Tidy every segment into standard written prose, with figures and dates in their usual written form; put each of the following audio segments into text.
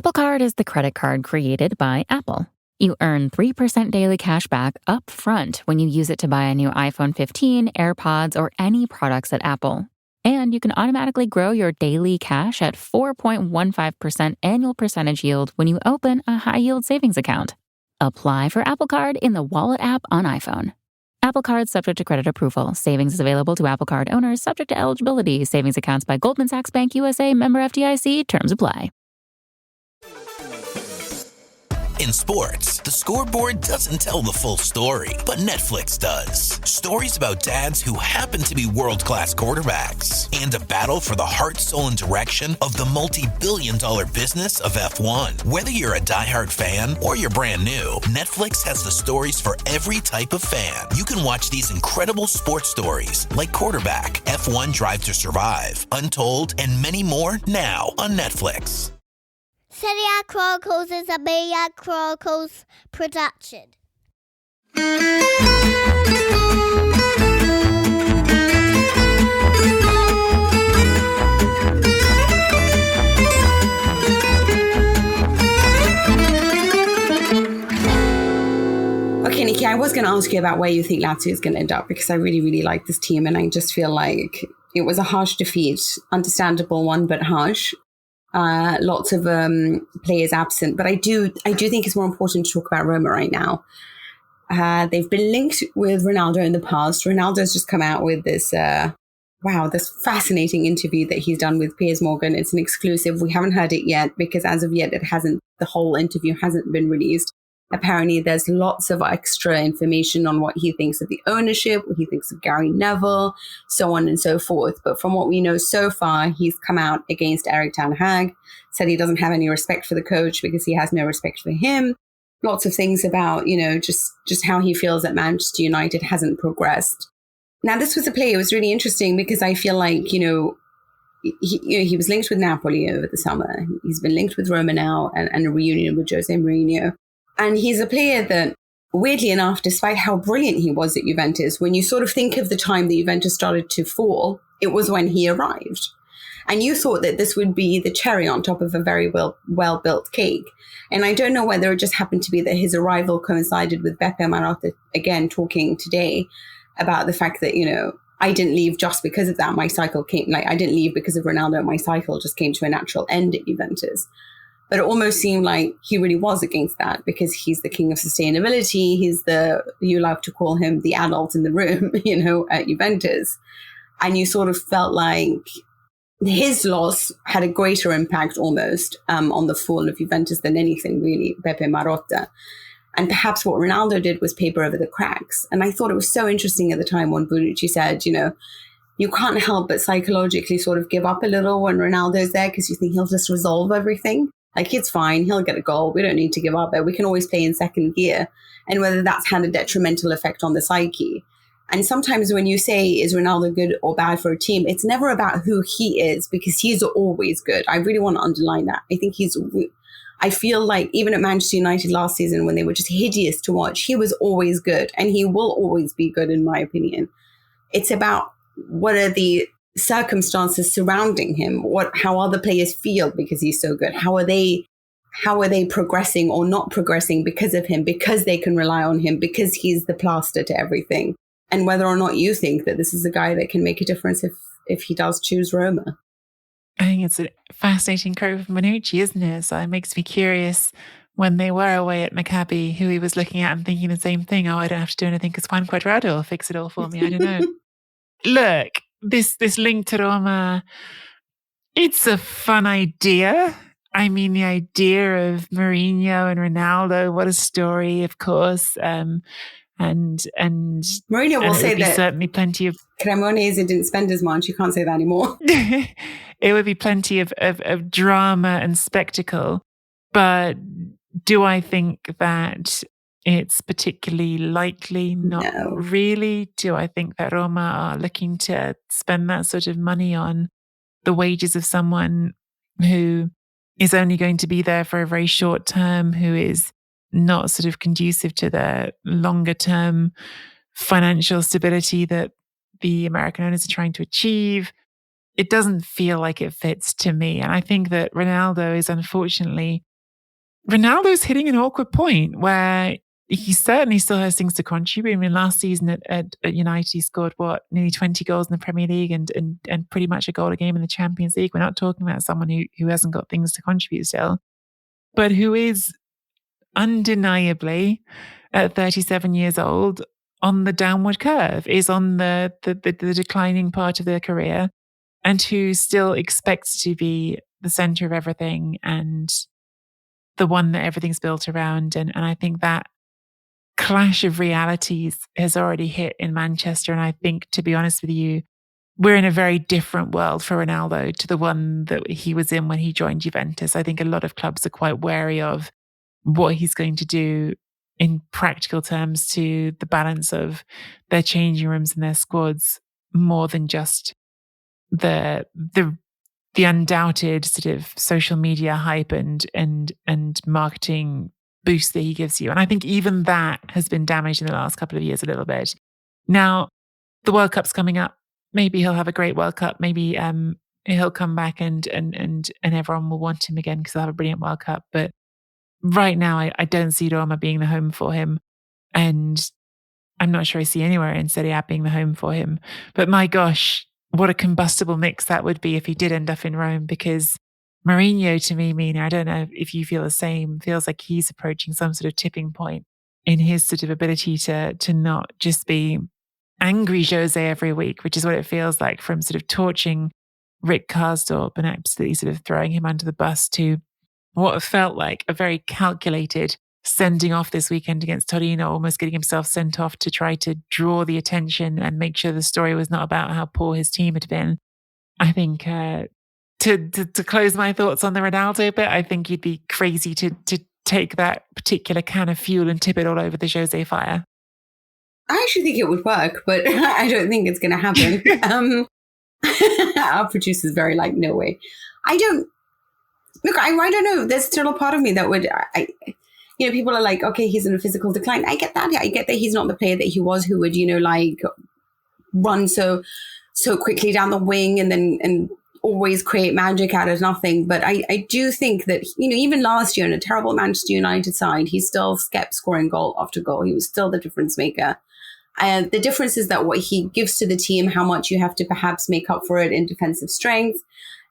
Apple Card is the credit card created by Apple. You earn 3% daily cash back up front when you use it to buy a new iPhone 15, AirPods, or any products at Apple. And you can automatically grow your daily cash at 4.15% annual percentage yield when you open a high-yield savings account. Apply for Apple Card in the Wallet app on iPhone. Apple Card subject to credit approval. Savings is available to Apple Card owners subject to eligibility. Savings accounts by Goldman Sachs Bank USA, member FDIC. Terms apply. In sports, the scoreboard doesn't tell the full story, but Netflix does. Stories about dads who happen to be world-class quarterbacks and a battle for the heart, soul, and direction of the multi-billion-dollar business of F1. Whether you're a diehard fan or you're brand new, Netflix has the stories for every type of fan. You can watch these incredible sports stories like Quarterback, F1 Drive to Survive, Untold, and many more now on Netflix. Serie A Chronicles is a Serie A Chronicles production. Okay, Nicky, I was going to ask you about where you think Lazio is going to end up, because I really, really like this team, and I just feel like it was a harsh defeat, understandable one, but harsh. Lots of players absent, but I do think it's more important to talk about Roma right now. They've been linked with Ronaldo in the past. Ronaldo's just come out with this fascinating interview that he's done with Piers Morgan. It's an exclusive. We haven't heard it yet because as of yet the whole interview hasn't been released. Apparently there's lots of extra information on what he thinks of the ownership, what he thinks of Gary Neville, so on and so forth. But from what we know so far, he's come out against Erik ten Hag, said he doesn't have any respect for the coach because he has no respect for him. Lots of things about, just how he feels that Manchester United hasn't progressed. Now, this was a player. It was really interesting because I feel like, he was linked with Napoli over the summer. He's been linked with Roma now and a reunion with Jose Mourinho. And he's a player that, weirdly enough, despite how brilliant he was at Juventus, when you sort of think of the time that Juventus started to fall, it was when he arrived. And you thought that this would be the cherry on top of a very well-built cake. And I don't know whether it just happened to be that his arrival coincided with Beppe Marotta, again, talking today about the fact that, I didn't leave just because of that. My cycle came, I didn't leave because of Ronaldo. My cycle just came to a natural end at Juventus. But it almost seemed like he really was against that because he's the king of sustainability. You love to call him the adult in the room, at Juventus. And you sort of felt like his loss had a greater impact almost on the fall of Juventus than anything really, Beppe Marotta. And perhaps what Ronaldo did was paper over the cracks. And I thought it was so interesting at the time when Bonucci said, you can't help but psychologically sort of give up a little when Ronaldo's there because you think he'll just resolve everything. It's fine. He'll get a goal. We don't need to give up. But we can always play in second gear. And whether that's had a detrimental effect on the psyche. And sometimes when you say, is Ronaldo good or bad for a team, it's never about who he is because he's always good. I really want to underline that. I feel like even at Manchester United last season when they were just hideous to watch, he was always good. And he will always be good, in my opinion. It's about what are the circumstances surrounding him, how other players feel because he's so good. How are they progressing or not progressing because of him, because they can rely on him, because he's the plaster to everything. And whether or not you think that this is a guy that can make a difference if he does choose Roma. I think it's a fascinating quote from Bonucci, isn't it? So it makes me curious when they were away at Maccabi, who he was looking at and thinking the same thing. I don't have to do anything because Juan Cuadrado will fix it all for me. I don't know. Look, this link to Roma, it's a fun idea. I mean, the idea of Mourinho and Ronaldo, what a story, of course. And Mourinho will say that certainly plenty of Cremonese didn't spend as much. You can't say that anymore. It would be plenty of drama and spectacle. But do I think that it's particularly likely? Not really. Do I think that Roma are looking to spend that sort of money on the wages of someone who is only going to be there for a very short term, who is not sort of conducive to the longer term financial stability that the American owners are trying to achieve? It doesn't feel like it fits to me. And I think that Ronaldo is unfortunately Ronaldo's hitting an awkward point where he certainly still has things to contribute. I mean, last season at United, he scored nearly 20 goals in the Premier League and pretty much a goal a game in the Champions League. We're not talking about someone who hasn't got things to contribute still, but who is undeniably at 37 years old on the downward curve, is on the declining part of their career, and who still expects to be the center of everything and the one that everything's built around. And I think that clash of realities has already hit in Manchester. And I think, to be honest with you, we're in a very different world for Ronaldo to the one that he was in when he joined Juventus. I think a lot of clubs are quite wary of what he's going to do in practical terms to the balance of their changing rooms and their squads, more than just the undoubted sort of social media hype and marketing boost that he gives you. And I think even that has been damaged in the last couple of years a little bit. Now, the World Cup's coming up. Maybe he'll have a great World Cup. Maybe he'll come back and everyone will want him again because he'll have a brilliant World Cup. But right now, I don't see Roma being the home for him. And I'm not sure I see anywhere in Serie A being the home for him. But my gosh, what a combustible mix that would be if he did end up in Rome, because Mourinho, to me, Mina, I don't know if you feel the same, feels like he's approaching some sort of tipping point in his sort of ability to not just be angry Jose every week, which is what it feels like, from sort of torching Rick Karsdorp and absolutely sort of throwing him under the bus, to what felt like a very calculated sending off this weekend against Torino, almost getting himself sent off to try to draw the attention and make sure the story was not about how poor his team had been. I think to close my thoughts on the Ronaldo bit, I think you'd be crazy to take that particular can of fuel and tip it all over the Jose fire. I actually think it would work, but I don't think it's going to happen. Our producer's very like, no way. I don't know. There's still a part of me that would, people are like, okay, he's in a physical decline. I get that. I get that he's not the player that he was, who would, like run so quickly down the wing and always create magic out of nothing. But I do think that, even last year in a terrible Manchester United side, he still kept scoring goal after goal. He was still the difference maker. And the difference is that what he gives to the team, how much you have to perhaps make up for it in defensive strength.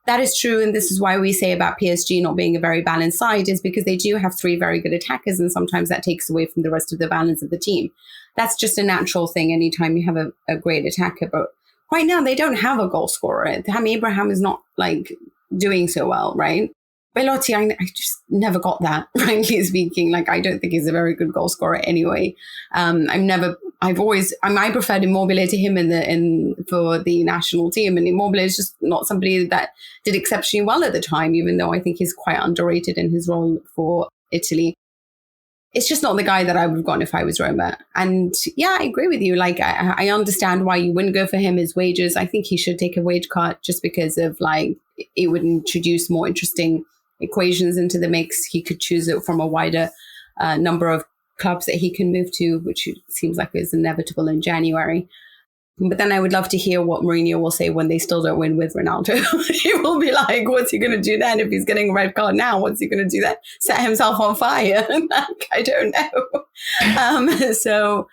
That is true. And this is why we say about PSG not being a very balanced side, is because they do have three very good attackers. And sometimes that takes away from the rest of the balance of the team. That's just a natural thing anytime you have a great attacker. But right now, they don't have a goal scorer. Tammy Abraham is not doing so well, right? Belotti, I just never got that, frankly speaking. I don't think he's a very good goal scorer anyway. I preferred Immobile to him for the national team. And Immobile is just not somebody that did exceptionally well at the time, even though I think he's quite underrated in his role for Italy. It's just not the guy that I would have gone if I was Roma. And yeah, I agree with you. I understand why you wouldn't go for him. His wages, I think he should take a wage cut just because of it would introduce more interesting equations into the mix. He could choose it from a wider number of clubs that he can move to, which seems like is inevitable in January. But then I would love to hear what Mourinho will say when they still don't win with Ronaldo. He will be like, what's he going to do then? If he's getting a red card now, what's he going to do then? Set himself on fire? I don't know. So,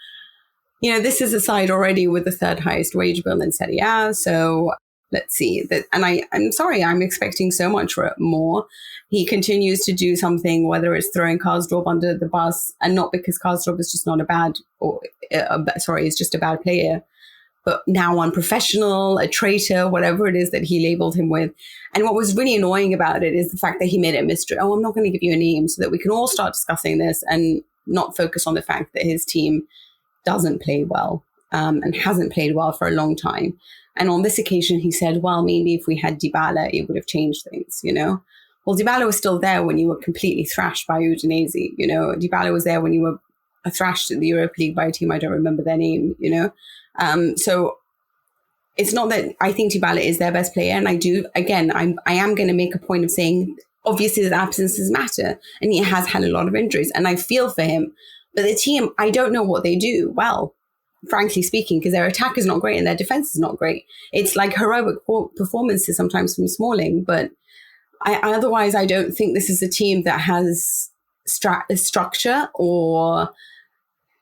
this is a side already with the third highest wage bill in Serie A. So let's see. And I'm sorry, I'm expecting so much more. He continues to do something, whether it's throwing Karsdorp under the bus, and not because Karsdorp is just not is just a bad player, but now unprofessional, a traitor, whatever it is that he labeled him with. And what was really annoying about it is the fact that he made it a mystery. Oh, I'm not going to give you a name, so that we can all start discussing this and not focus on the fact that his team doesn't play well and hasn't played well for a long time. And on this occasion, he said, well, maybe if we had Dybala, it would have changed things, Well, Dybala was still there when you were completely thrashed by Udinese, Dybala was there when you were thrashed in the Europa League by a team, I don't remember their name, So it's not that I think Dybala is their best player. And I am going to make a point of saying, obviously, his absences matter. And he has had a lot of injuries. And I feel for him. But the team, I don't know what they do well, frankly speaking, because their attack is not great and their defense is not great. It's like heroic performances sometimes from Smalling. But otherwise, I don't think this is a team that has structure or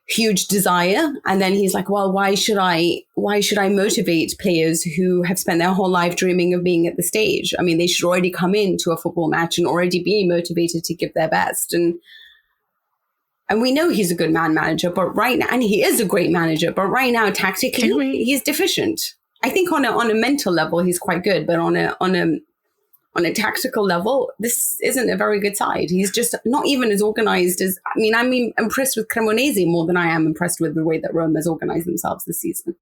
huge desire. And then he's like, well, why should I motivate players who have spent their whole life dreaming of being at the stage? I mean, they should already come into a football match and already be motivated to give their best. And we know he's a good manager, but right now, and he is a great manager, but right now, tactically, he's deficient. I think on a mental level, he's quite good, but on a tactical level, this isn't a very good side. He's just not even as organized as, I'm impressed with Cremonese more than I am impressed with the way that Roma has organized themselves this season.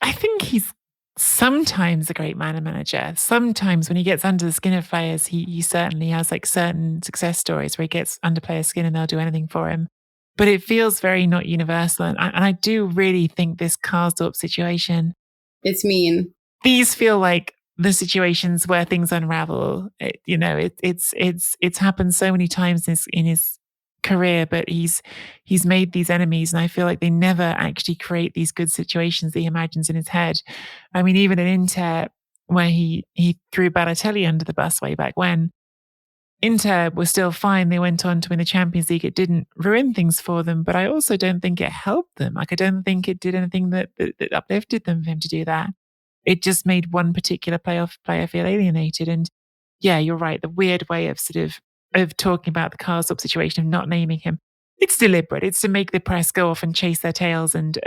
I think he's sometimes a great manager. Sometimes when he gets under the skin of players, he certainly has like certain success stories where he gets under players' skin and they'll do anything for him. But it feels very not universal. And I do really think this Karsdorp situation, it's mean. These feel like the situations where things unravel. It's happened so many times in his career, but he's made these enemies, and I feel like they never actually create these good situations that he imagines in his head. I mean, even in Inter, where he threw Balotelli under the bus way back when, Inter was still fine. They went on to win the Champions League. It didn't ruin things for them, but I also don't think it helped them. Like, I don't think it did anything that uplifted them for him to do that. It just made one particular player feel alienated. And yeah, you're right. The weird way of of talking about the Karsdorp situation, of not naming him, it's deliberate. It's to make the press go off and chase their tails and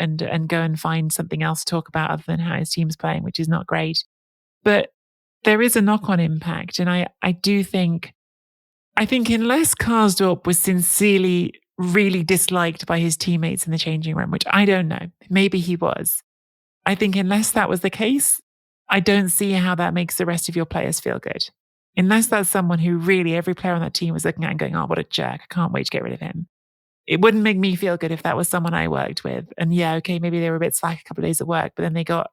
go and find something else to talk about other than how his team's playing, which is not great. But there is a knock-on impact. And I think unless Karsdorp was sincerely really disliked by his teammates in the changing room, which I don't know, maybe he was. I think unless that was the case, I don't see how that makes the rest of your players feel good. Unless that's someone who really every player on that team was looking at and going, oh, what a jerk. I can't wait to get rid of him. It wouldn't make me feel good if that was someone I worked with. And yeah, okay, maybe they were a bit slack a couple of days at work, but then they got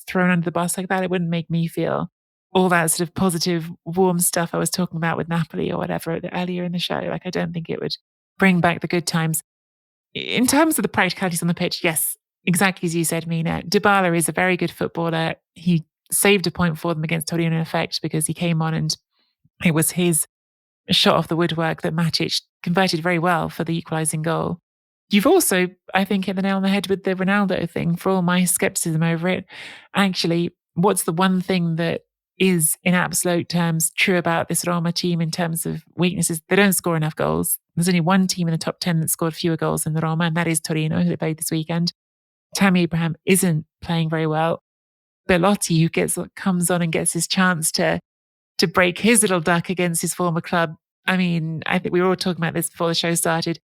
thrown under the bus like that. It wouldn't make me feel all that sort of positive, warm stuff I was talking about with Napoli or whatever earlier in the show. Like, I don't think it would bring back the good times. In terms of the practicalities on the pitch, yes, exactly as you said, Mina, Dybala is a very good footballer. He saved a point for them against Torino in effect because he came on and it was his shot off the woodwork that Matic converted very well for the equalising goal. You've also, I think, hit the nail on the head with the Ronaldo thing. For all my skepticism over it, actually, what's the one thing that is in absolute terms true about this Roma team in terms of weaknesses? They don't score enough goals. There's only one team in the top 10 that scored fewer goals than the Roma, and that is Torino, who they played this weekend. Tammy Abraham isn't playing very well. Belotti, who comes on and gets his chance to break his little duck against his former club. I mean, I think we were all talking about this before the show started.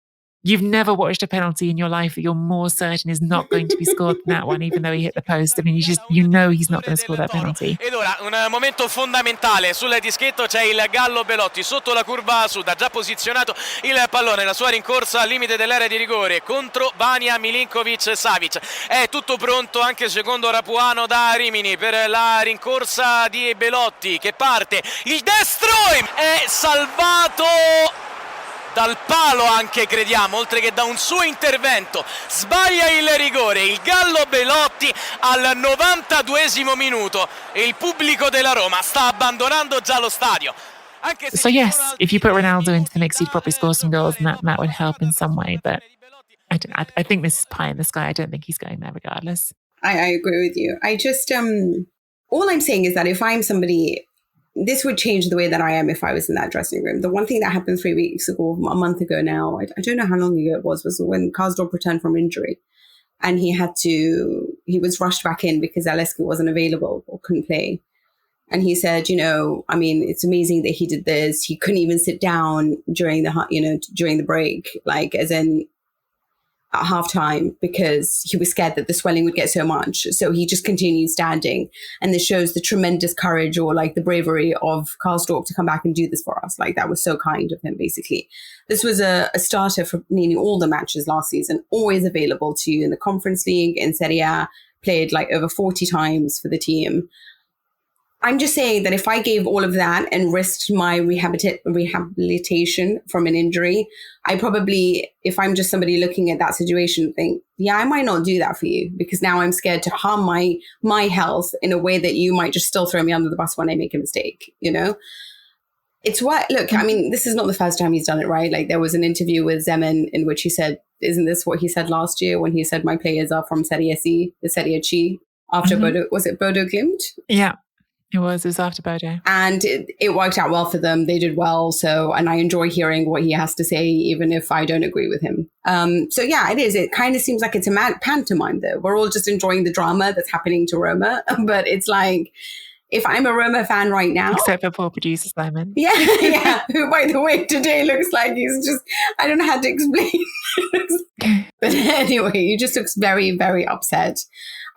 You've never watched a penalty in your life that you're more certain is not going to be scored than that one, even though he hit the post. I mean, you know he's not going to score that penalty. Ed ora un momento fondamentale sul dischetto, c'è il Gallo Belotti sotto la curva sud, ha già posizionato il pallone, la sua rincorsa al limite dell'area di rigore contro Vania Milinkovic-Savic. È tutto pronto anche secondo Rapuano da Rimini per la rincorsa di Belotti che parte, il destro è salvato dal palo anche, crediamo, oltre che da un suo intervento. Sbaglia il rigore il Gallo Belotti al 92esimo minuto e il pubblico della Roma sta abbandonando già lo stadio. So yes, if you put Ronaldo into the mix, he'd probably score some goals, and that would help in some way. But I think this is pie in the sky. I don't think he's going there regardless. I agree with you. I just all I'm saying is that if I'm somebody, this would change the way that I am if I was in that dressing room. The one thing that happened 3 weeks ago, a month ago now, I don't know how long ago it was when Karsdorp returned from injury and he was rushed back in because Zaleski wasn't available or couldn't play. And he said, it's amazing that he did this. He couldn't even sit down during the break, like as in at halftime, because he was scared that the swelling would get so much. So he just continued standing. And this shows the tremendous courage or like the bravery of Karsdorp to come back and do this for us. Like, that was so kind of him, basically. This was a starter for nearly all the matches last season, always available to you in the Conference League, in Serie A, played like over 40 times for the team. I'm just saying that if I gave all of that and risked my rehabilitation from an injury, I probably, if I'm just somebody looking at that situation, think, yeah, I might not do that for you, because now I'm scared to harm my health in a way that you might just still throw me under the bus when I make a mistake, It's what, look, I mean, this is not the first time he's done it, right? Like there was an interview with Zeman in which he said, isn't this what he said last year when he said my players are from Serie C, the Serie C, after Bodo, was it Bodo Glimt? Yeah, it was after Bodo. And it worked out well for them. They did well. So, and I enjoy hearing what he has to say, even if I don't agree with him. So yeah, it is. It kind of seems like it's a pantomime though. We're all just enjoying the drama that's happening to Roma, but it's like, if I'm a Roma fan right now... Except for poor producer Simon. Yeah, who, by the way, today looks like he's just... I don't know how to explain. But anyway, he just looks very, very upset.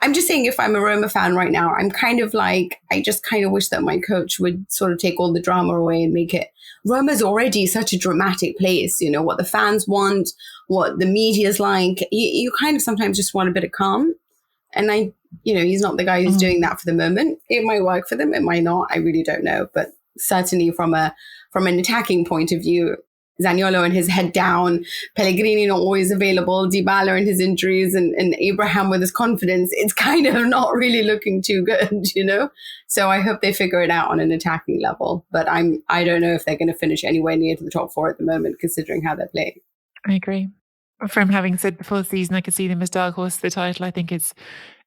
I'm just saying, if I'm a Roma fan right now, I'm kind of like... I just kind of wish that my coach would sort of take all the drama away and make it... Roma's already such a dramatic place, you know, what the fans want, what the media's like. You kind of sometimes just want a bit of calm. And he's not the guy who's doing that for the moment. It might work for them. It might not. I really don't know. But certainly from an attacking point of view, Zaniolo and his head down, Pellegrini not always available, Dybala and his injuries, and Abraham with his confidence, it's kind of not really looking too good, you know? So I hope they figure it out on an attacking level. But I don't know if they're going to finish anywhere near to the top four at the moment, considering how they're playing. I agree. From having said before the season, I could see them as dark horse for the title. I think it's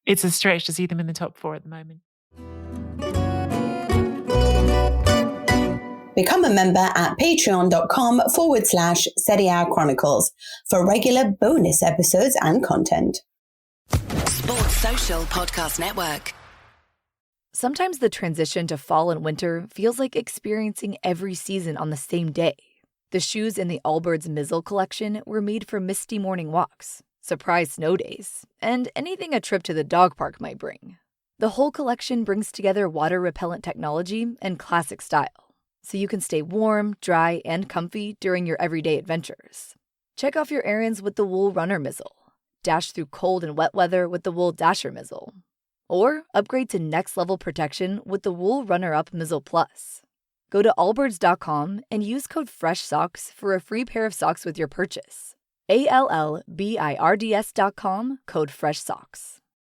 a stretch to see them in the top four at the moment. Become a member at patreon.com/Serie A Chronicles for regular bonus episodes and content. Sports Social Podcast Network. Sometimes the transition to fall and winter feels like experiencing every season on the same day. The shoes in the Allbirds Mizzle collection were made for misty morning walks, surprise snow days, and anything a trip to the dog park might bring. The whole collection brings together water-repellent technology and classic style, so you can stay warm, dry, and comfy during your everyday adventures. Check off your errands with the Wool Runner Mizzle, dash through cold and wet weather with the Wool Dasher Mizzle, or upgrade to next-level protection with the Wool Runner-Up Mizzle Plus. Go to allbirds.com and use code FRESHSOCKS for a free pair of socks with your purchase. ALLBIRDS.com, code FRESHSOCKS.